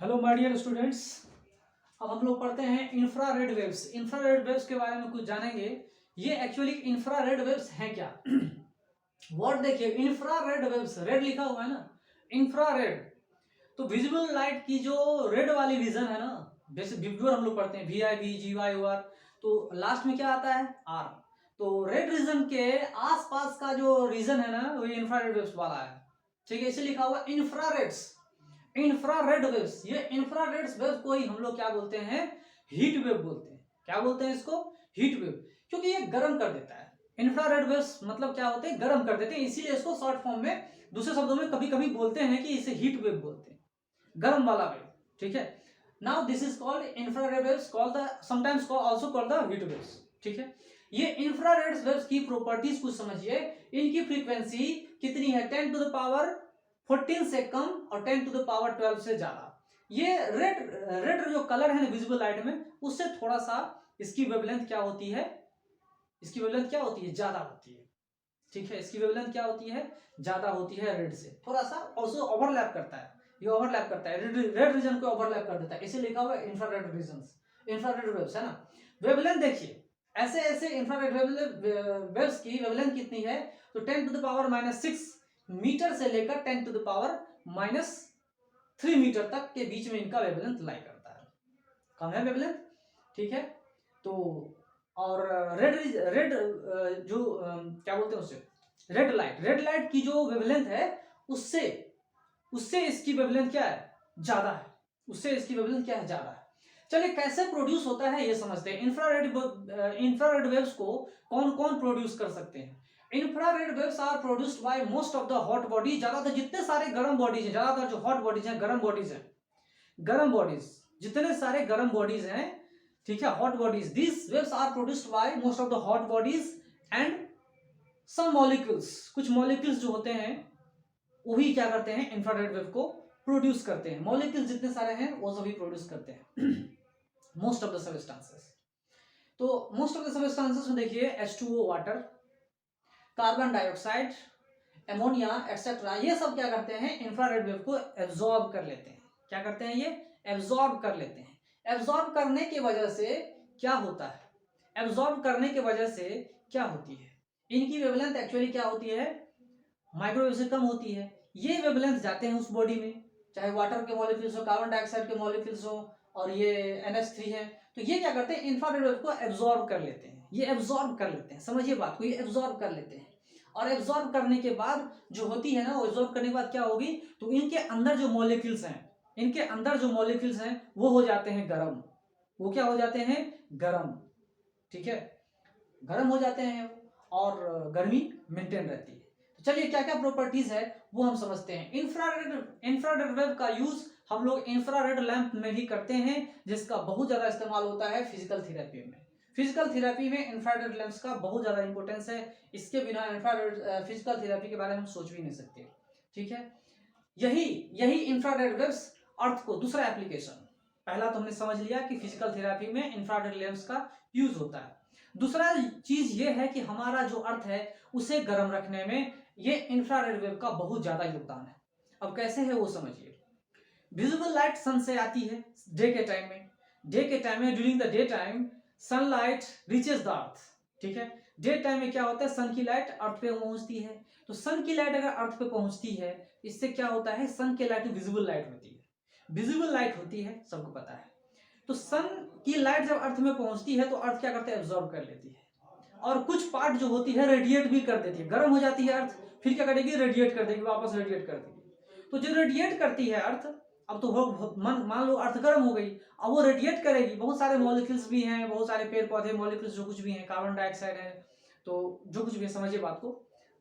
Hello my dear students. अब हम लोग पढ़ते हैं इंफ्रारेड वेव्स। इंफ्रारेड वेव्स के बारे में कुछ जानेंगे। ये एक्चुअली इंफ्रारेड वेव्स हैं क्या? वर्ड देखिए, इंफ्रारेड वेव्स, रेड लिखा हुआ है ना, इंफ्रारेड। तो विजिबल लाइट की जो रेड वाली रीजन है ना, जैसे विजुअल हम लोग पढ़ते हैं VIV GY OR, तो लास्ट में क्या आता है? R। तो रेड रीजन के आसपास का जो रीजन है ना, वो इंफ्रारेड वेव्स वाला है। ठीक है, इसे लिखा हुआ इंफ्रारेड्स, इंफ्रारेड वेव्स। ये इंफ्रारेड वेव्स को ही हम लोग क्या बोलते हैं? हीट वेव बोलते हैं। क्या बोलते हैं इसको? हीट वेव, क्योंकि ये गर्म कर देता है। इंफ्रारेड वेव्स मतलब क्या होते हैं? गर्म कर देते हैं, इसीलिए इसको शॉर्ट फॉर्म में, दूसरे शब्दों में कभी कभी बोलते हैं कि इसे हीट वेव बोलते हैं, गर्म वाला वेव। ठीक है, now this is called infrared waves, called the sometimes also called the heat waves. ठीक है, ये इंफ्रारेड वेव्स की प्रॉपर्टीज कुछ समझिए। इनकी फ्रीक्वेंसी कितनी है? 10 टू द पावर 14 से कम और 10 टू द पावर 12 से ज्यादा। ये रेड रेड जो कलर है ना विजिबल लाइट में, उससे थोड़ा सा इसकी वेवलेंथ क्या होती है? इसकी वेवलेंथ क्या होती है? ज्यादा होती है। ठीक है, इसकी वेवलेंथ क्या होती है? ज्यादा होती है रेड से, थोड़ा सा ऑल्सो ओवरलैप करता है। ये ओवरलैप करता है, रेड रीजन को ओवरलैप कर देता है, इसे लिखा हुआ है इंफ्रारेड रीजन, इंफ्रारेड वेव्स है ना। वेवलेंथ देखिए, ऐसे ऐसे इंफ्रारेड वेव्स की वेवलेंथ कितनी है? तो 10 टू द पावर -6 मीटर से लेकर 10 टू द पावर -3 मीटर तक के बीच में इनका वेवलेंथ लाई करता है। कम है वेवलेंथ। ठीक है, तो और रेड रेड जो क्या बोलते हैं उसे, रेड लाइट की जो वेवलेंथ है, उससे उससे इसकी वेवलेंथ क्या है? ज्यादा है। उससे इसकी वेवलेंथ क्या है? ज्यादा है। चलिए, कैसे प्रोड्यूस होता है ये समझते हैं। इंफ्रारेड वेव्स को कौन कौन प्रोड्यूस कर सकते हैं? Infrared waves are produced by most of the hot body. ज्यादातर जितने सारे गर्म बॉडीज हैं, ज्यादातर जो हॉट बॉडीज हैं, गर्म बॉडीज हैं, गर्म बॉडीज, जितने सारे गर्म बॉडीज हैं, ठीक है, hot bodies, this waves are produced by most of the hot bodies and some molecules. कुछ मॉलिक्यूल्स जो होते हैं वही क्या करते हैं? इंफ्रारेड वेव को प्रोड्यूस करते हैं। मॉलिक्यूल्स जितने सारे हैं वो सभी प्रोड्यूस करते हैं मोस्ट ऑफ द सबस्टेंसेस। तो मोस्ट ऑफ द सबस्टेंसेस में देखिए H2O water, carbon dioxide, ammonia etcetera, ये सब क्या करते हैं? इंफ्रारेड वेव को एब्जॉर्ब कर लेते हैं। क्या करते हैं? ये एब्जॉर्ब कर लेते हैं। एब्जॉर्ब करने की वजह से क्या होता है? एब्जॉर्ब करने की वजह से क्या होती है? इनकी वेवलेंथ एक्चुअली क्या होती है? माइक्रोवेव से कम होती है। ये वेवलेंथ जाते हैं उस बॉडी में, चाहे वाटर के मॉलिक्यूल्स हो, कार्बन डाइऑक्साइड के मॉलिक्यूल्स हो, और ये NH3 है, तो ये क्या करते हैं? इंफ्रारेड वेव को एब्जॉर्ब कर लेते हैं। ये एब्जॉर्ब कर लेते हैं, समझिए बात को, ये एब्जॉर्ब कर लेते हैं। और एब्जॉर्ब करने के बाद जो होती है ना, वो एब्जॉर्ब करने के बाद क्या होगी? तो इनके अंदर जो मॉलिक्यूल्स हैं, इनके अंदर जो मॉलिक्यूल्स हैं वो हो जाते हैं गर्म। वो क्या हो जाते हैं? गर्म। ठीक है, गर्म हो जाते हैं और गर्मी मेंटेन रहती है। तो चलिए, क्या क्या प्रॉपर्टीज है वो हम समझते हैं। इंफ्रारेड वेव का यूज हम लोग इंफ्रारेड लैंप में भी करते हैं, जिसका बहुत ज्यादा इस्तेमाल होता है फिजिकल थेरेपी में। फिजिकल थेरेपी में इंफ्रारेड लैंप्स का बहुत ज्यादा इंपॉर्टेंस है। इसके बिना इंफ्रारेड फिजिकल थेरेपी के बारे में हम सोच भी नहीं सकते। ठीक है, यही यही इंफ्रारेड वेव्स अर्थ को, दूसरा एप्लीकेशन, पहला तो हमने समझ लिया कि फिजिकल थेरेपी में इंफ्रारेड लैंप्स का यूज होता है। दूसरा चीज ये है कि हमारा जो अर्थ है उसे गर्म रखने में ये इंफ्रारेड वेव का बहुत ज्यादा योगदान है। अब कैसे है वो समझिए। विजिबल लाइट सन से आती है डे के टाइम में। डे के टाइम में, during the day time, sunlight reaches the earth. ठीक है, डे टाइम में क्या होता है? सन की लाइट अर्थ पे पहुंचती है। तो सन की लाइट अगर अर्थ पे पहुंचती है, इससे क्या होता है? सन की लाइट विजिबल लाइट होती है। विजिबल लाइट होती है, सबको पता है। तो सन की लाइट जब अर्थ में पहुंचती है तो अर्थ क्या करता है? एब्जॉर्ब कर लेती है। और कुछ पार्ट जो होती है रेडिएट भी कर देती है। गर्म हो जाती है अर्थ, फिर क्या करेगी? रेडिएट कर देगी, वापस रेडिएट कर देगी। तो जो रेडिएट करती है अर्थ, अब तो मान लो अर्थ गर्म हो गई, अब वो रेडिएट करेगी। बहुत सारे मॉलिक्यूल्स भी हैं, बहुत सारे पेड़ पौधे मॉलिक्यूल्स जो कुछ भी हैं, कार्बन डाइऑक्साइड है, तो जो कुछ भी है, समझिए बात को।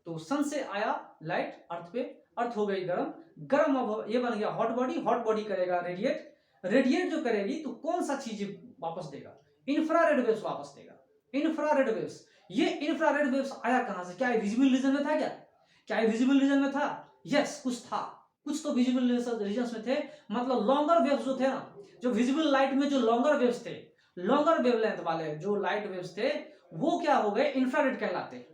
तो सन से आया लाइट अर्थ पे, अर्थ हो गई गर्म। गर्म अब ये बन गया हॉट बॉडी। हॉट बॉडी करेगा रेडिएट। रेडिएट जो करेगी तो कौन सा चीज वापस देगा? इंफ्रारेड वेव्स वापस देगा। इंफ्रारेड वेव्स, ये इंफ्रारेड वेव्स आया कहां से? क्या विजिबल रीजन में था? क्या विजिबल रीजन में था? यस, कुछ था, कुछ तो विजिबल रीजन में थे। मतलब लॉन्गर वेव्स जो थे ना, जो विजिबल लाइट में जो लॉन्गर वेव्स थे, लॉन्गर वेवलेंथ वाले जो लाइट वेव्स थे, वो क्या हो गए? इंफ्रारेड कहलाते।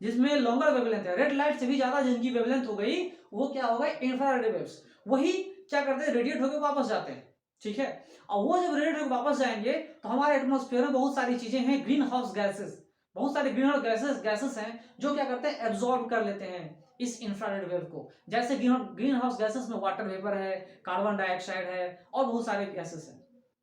जिसमें लॉन्गर वेवलेंथ है, रेड लाइट से भी ज्यादा जिनकी वेवलेंथ हो गई, वो क्या हो गए? Infrared waves. वही क्या करते हैं? रेडिएट होकर वापस जाते हैं। ठीक है। और वो जब रेड वेव वापस जाएंगे तो हमारे एटमॉस्फेयर में बहुत सारी चीजें हैं, ग्रीन हाउस गैसेस, बहुत सारे ग्रीन हाउस गैसेस हैं जो क्या करते हैं, एब्जॉर्ब कर लेते हैं इस इंफ्रारेड वेव को। जैसे ग्रीन हाउस गैसेस में वाटर वेपर है, कार्बन डाइऑक्साइड है और बहुत सारे गैसेस हैं,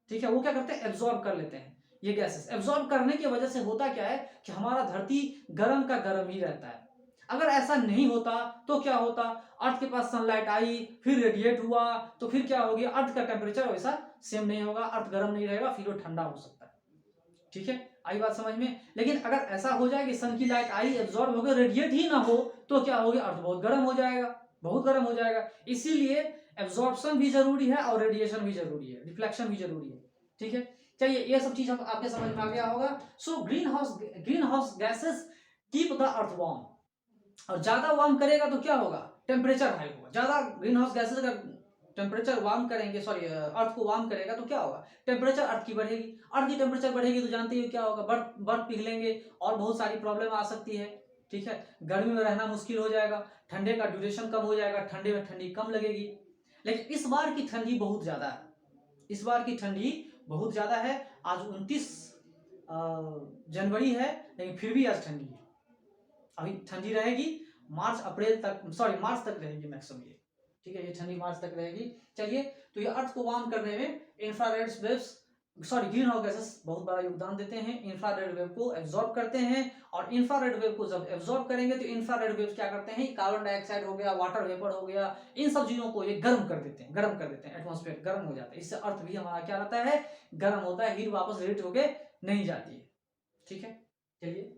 ठीक है। वो क्या करते हैं, एब्जॉर्ब कर लेते हैं ये गैसेस। एब्जॉर्ब करने की वजह से होता क्या है कि हमारा धरती गर्म का गर्म ही रहता है। अगर ऐसा नहीं होता तो क्या होता, अर्थ के पास सनलाइट आई, फिर रेडिएट हुआ, तो फिर क्या हो गया, अर्थ का टेम्परेचर वैसा सेम नहीं होगा, अर्थ गर्म नहीं रहेगा, फिर वो ठंडा हो सकता है, ठीक है। आई बात समझ में। लेकिन अगर ऐसा हो जाए कि सन की लाइट आई, एब्जॉर्ब हो गया, रेडिएट ही ना हो, तो क्या हो गया, अर्थ बहुत गर्म हो जाएगा, बहुत गर्म हो जाएगा। इसीलिए एब्जॉर्प्शन भी जरूरी है और रेडिएशन भी जरूरी है, रिफ्लेक्शन भी जरूरी है, ठीक है। चलिए ये सब चीज आपके समझ में आ गया होगा। So green house gases keep the earth warm, और ज्यादा वार्म करेगा तो क्या होगा, टेम्परेचर हाई होगा। ज्यादा ग्रीन हाउस गैसेस का टेम्परेचर वार्म करेंगे, सॉरी अर्थ को वार्म करेगा तो क्या होगा, टेम्परेचर अर्थ की बढ़ेगी। अर्थ की टेम्परेचर बढ़ेगी तो जानते हो क्या होगा, बर्फ पिघलेंगे और बहुत सारी प्रॉब्लम आ सकती है, ठीक है। गर्मी में रहना मुश्किल हो जाएगा, ठंडे का ड्यूरेशन कम हो जाएगा, ठंडे में ठंडी कम लगेगी। लेकिन इस बार की ठंडी बहुत ज्यादा है, इस बार की ठंडी बहुत ज्यादा है। आज 29 जनवरी है, लेकिन फिर भी आज ठंडी है। अभी ठंडी रहेगी मार्च तक रहेगी मैक्सिमम ये, ठीक है। ये ठंडी मार्च तक रहेगी। चलिए, तो ये अर्थ को वार्म करने में infrared waves, sorry green house gases बहुत बड़ा योगदान देते हैं, इंफ्रारेड वेव को एब्जॉर्ब करते हैं। और इंफ्रारेड वेव को जब एब्जॉर्ब करेंगे तो इंफ्रारेड वेव्स क्या करते हैं, कार्बन डाइऑक्साइड हो गया, वाटर वेपर हो गया, इन सब चीजों को ये गर्म कर देते हैं, एटमॉस्फेयर गर्म हो जाता है। इससे अर्थ भी हमारा क्या रहता है, गर्म होता है, हीट वापस रेट होके नहीं जाती है, ठीक है। चलिए,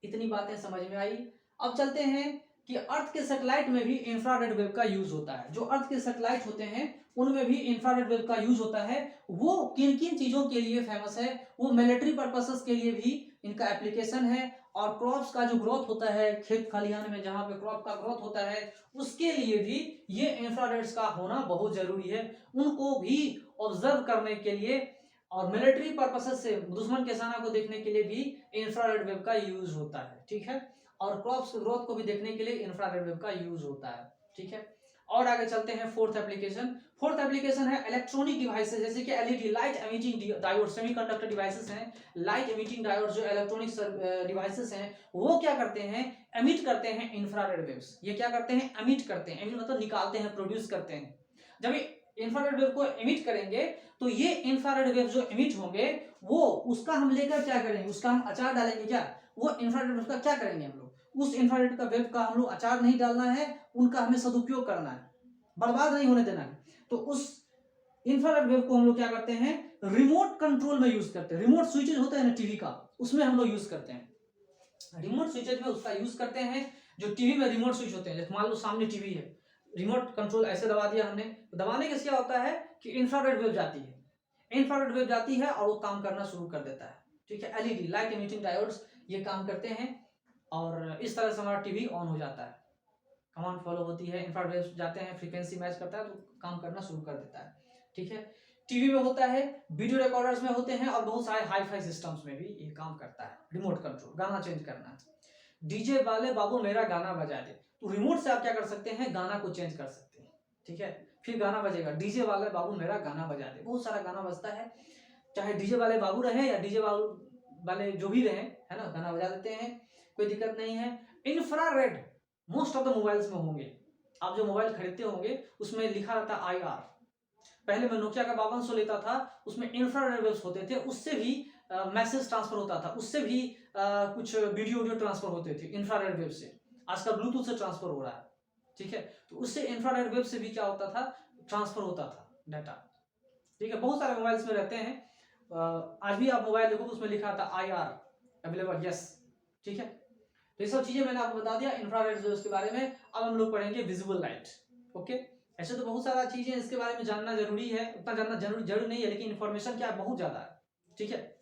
इतनी बातें समझ में आई। अब चलते हैं कि अर्थ के सैटेलाइट में भी इंफ्रारेड वेव का यूज होता है। जो अर्थ के सैटेलाइट होते हैं उनमें भी इंफ्रारेड वेव का यूज होता है। वो किन किन चीजों के लिए फेमस है, वो मिलिट्री पर्पसेस के लिए भी इनका एप्लीकेशन है, और क्रॉप्स का जो ग्रोथ होता है खेत खलिहान में, जहां पे क्रॉप का ग्रोथ होता है, उसके लिए भी ये इंफ्रारेड्स का होना बहुत जरूरी है। उनको भी ऑब्जर्व करने के लिए और मिलिट्री पर्पसेस से दुश्मन के सेना को देखने के लिए भी इंफ्रारेड वेव का यूज होता है, ठीक है। और क्रॉप्स ग्रोथ को भी देखने के लिए इंफ्रारेड वेव का यूज होता है, ठीक है। और आगे चलते हैं फोर्थ एप्लीकेशन है इलेक्ट्रॉनिक डिवाइसेस, जैसे कि LED, light emitting diode, semiconductor devices हैं, लाइट एमिटिंग डायोड जो इलेक्ट्रॉनिक डिवाइसेस हैं, वो क्या करते हैं, एमिट करते हैं इंफ्रारेड वेव्स। ये क्या करते हैं, एमिट करते हैं, एमिट मतलब निकालते हैं, प्रोड्यूस करते हैं। जब इंफ्रारेड वेव को एमिट करेंगे तो ये इंफ्रारेड वेव जो एमिट होंगे वो उसका हम लेकर क्या करेंगे, उसका हम अचार डालेंगे। क्या वो इंफ्रारेड वेव का क्या करेंगे हम लोग, उस इंफ्रारेड का वेव का हम लोग अचार नहीं डालना है, उनका हमें सदुपयोग करना है, बर्बाद नहीं होने देना है। तो उस इंफ्रारेड वेव को हम लोग क्या करते हैं, रिमोट कंट्रोल में यूज करते हैं। रिमोट स्विचेज होता है ना टीवी का, उसमें हम लोग यूज करते हैं, रिमोट स्विचेज में उसका यूज करते हैं। जो टीवी में रिमोट स्विच होते हैं, जैसे मान लो सामने टीवी है, रिमोट कंट्रोल ऐसे दबा दिया हमने, तो दबाने के क्या होता है कि इंफ्रारेड वेव जाती है, इंफ्रारेड वेव जाती है और वो काम करना शुरू कर देता है, ठीक है। एलईडी, लाइट एमिटिंग डायोड्स, ये काम करते हैं और इस तरह से हमारा टीवी ऑन हो जाता है, कमांड फॉलो होती है, इंफ्रारेड वेव्स जाते हैं, फ्रीक्वेंसी मैच करता है तो काम करना शुरू कर देता है, ठीक है। टीवी में होता है, वीडियो रिकॉर्डर्स में होते हैं, और बहुत सारे हाई फाई सिस्टम्स में भी ये काम करता है, रिमोट कंट्रोल, गाना चेंज करना। डीजे वाले बाबू मेरा गाना बजा दे, तो रिमोट से आप क्या कर सकते हैं, गाना को चेंज कर सकते हैं, ठीक है। फिर गाना बजेगा, डीजे वाले बाबू मेरा गाना बजा दे, बहुत सारा गाना बजता है, चाहे डीजे वाले बाबू रहे या डीजे वाले जो भी रहे, है ना, गाना बजा देते हैं, कोई दिक्कत नहीं है। Infrared most of the mobiles में होंगे, आप जो मोबाइल खरीदते होंगे उसमें लिखा रहता है IR। पहले मैं नोकिया का 5200 लेता था, उसमें इंफ्रारेड वेव्स होते थे, उससे भी मैसेज ट्रांसफर होता था, उससे भी कुछ वीडियो ट्रांसफर होते थे इंफ्रारेड वेव से। आजकल ब्लूटूथ से ट्रांसफर हो रहा है, ठीक है। तो उससे इंफ्रारेड वेव से भी क्या होता था, ट्रांसफर होता था डाटा, ठीक है। बहुत सारे मोबाइल्स में रहते हैं, आज भी आप मोबाइल देखो तो उसमें लिखा था IR अवेलेबल, यस, ठीक है। तो ये सब चीजें मैंने आपको बता दिया इंफ्रारेड वेव्स के बारे में। अब हम लोग पढ़ेंगे विजुअल लाइट, ओके। ऐसे तो बहुत सारा चीजें इसके बारे में जानना जरूरी है, उतना जानना जरूरी नहीं है, लेकिन इन्फॉर्मेशन क्या है, बहुत ज्यादा है, ठीक है।